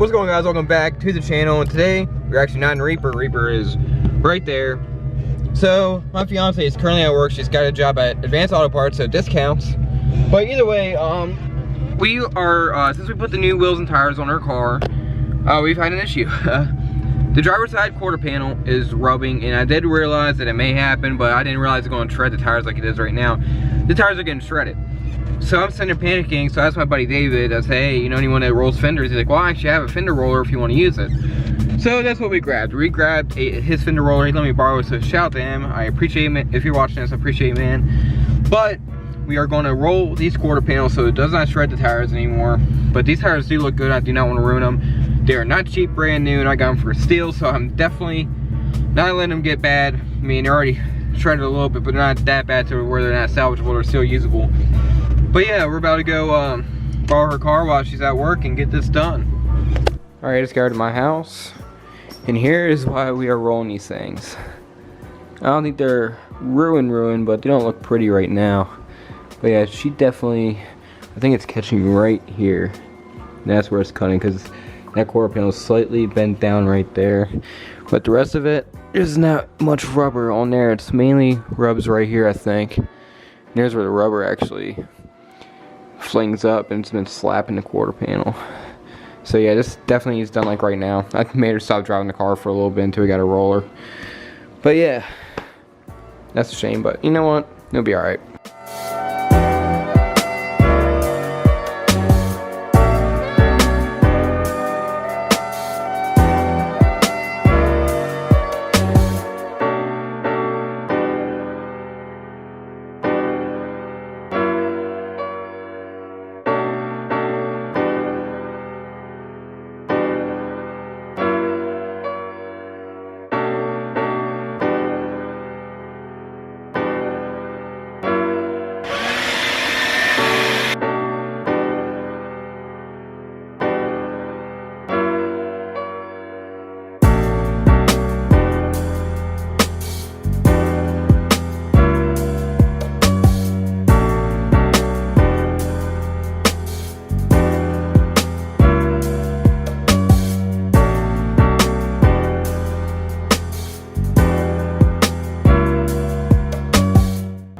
What's going on, guys? Welcome back to the channel, and today we're actually not in Reaper. Reaper is right there. So my fiance is currently at work. She's got a job at Advanced Auto Parts, so discounts. But either way, we are since we put the new wheels and tires on our car, we've had an issue. The driver's side quarter panel is rubbing, and I did realize that it may happen, but I didn't realize it's going to shred the tires like it is right now. The tires are getting shredded. So I'm sitting there panicking, so I asked my buddy David, I said, hey, you know anyone that rolls fenders? He's like, well, I actually have a fender roller if you want to use it. So that's what we grabbed. We grabbed his fender roller. He let me borrow it, so shout out to him. I appreciate him. If you're watching this, I appreciate it, man. But we are going to roll these quarter panels so it does not shred the tires anymore. But these tires do look good. I do not want to ruin them. They are not cheap, brand new, and I got them for steel, so I'm definitely not letting them get bad. I mean, they're already shredded a little bit, but they're not that bad to where they're not salvageable. They're still usable. But yeah, we're about to go borrow her car while she's at work and get this done. All right, I just got to my house, and here is why we are rolling these things. I don't think they're ruined, but they don't look pretty right now. But yeah, she definitely, I think it's catching right here. And that's where it's cutting, because that quarter panel is slightly bent down right there. But the rest of it, there's not much rubber on there. It's mainly rubs right here, I think. And there's where the rubber actually flings up, and it's been slapping the quarter panel. So yeah, this definitely is done like right now. I made her stop driving the car for a little bit until we got a roller. But yeah, that's a shame, but you know what? It'll be alright.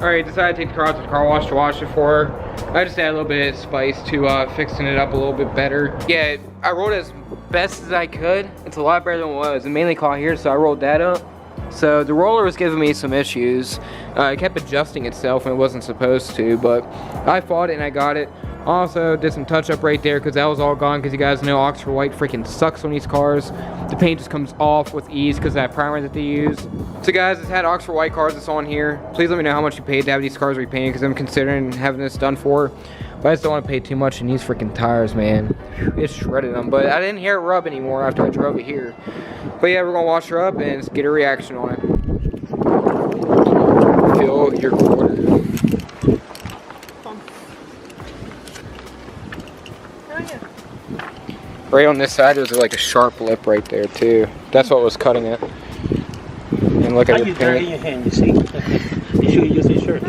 Alright, decided to take the car out to the car wash to wash it for her. I just added a little bit of spice to fixing it up a little bit better. Yeah, I rolled it as best as I could. It's a lot better than it was. It mainly caught here, so I rolled that up. So the roller was giving me some issues. It kept adjusting itself when it wasn't supposed to, but I fought it and I got it. Also did some touch up right there because that was all gone, because you guys know Oxford White freaking sucks on these cars. The paint just comes off with ease because of that primer that they use. So guys, it's had Oxford White cars that's on here. Please let me know how much you paid to have these cars repainted, because I'm considering having this done for. But I just don't want to pay too much in these freaking tires, man. It shredded them, but I didn't hear it rub anymore after I drove it here. But yeah, we're gonna wash her up and get a reaction on it. Fill your quarter. Right on this side, there's like a sharp lip right there too. That's what was cutting it. And look at the paint. Your hand, you see? You should use your shirt.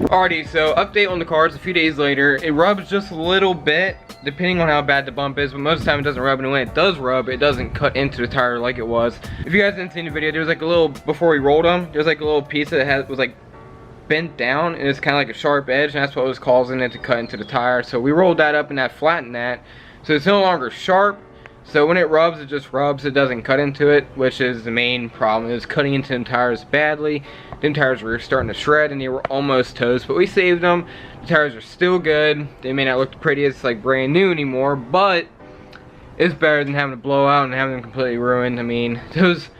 Alrighty, so update on the cars a few days later. It rubs just a little bit, depending on how bad the bump is, but most of the time it doesn't rub, and when it does rub, it doesn't cut into the tire like it was. If you guys didn't see the video, there was like a little, before we rolled them, there's like a little piece that was like bent down, and it's kind of like a sharp edge, and that's what was causing it to cut into the tire. So we rolled that up and that flattened that, so it's no longer sharp. So when it rubs, it just rubs, it doesn't cut into it, which is the main problem. It was cutting into them tires badly. Them tires were starting to shred and they were almost toast, but we saved them. The tires are still good. They may not look the prettiest like brand new anymore, but it's better than having to blow out and having them completely ruined. I mean, those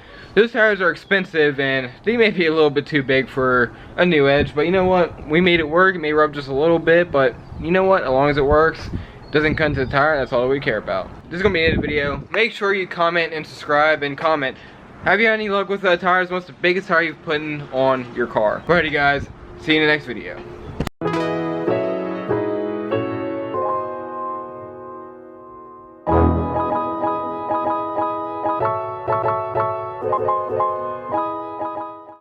tires are expensive, and they may be a little bit too big for a new edge, but you know what? We made it work. It may rub just a little bit, but you know what? As long as it works, doesn't cut into the tire, that's all we care about. This is gonna be the end of the video. Make sure you comment and subscribe, and comment, have you had any luck with tires? What's the biggest tire you've put on your car? Alrighty guys, see you in the next video.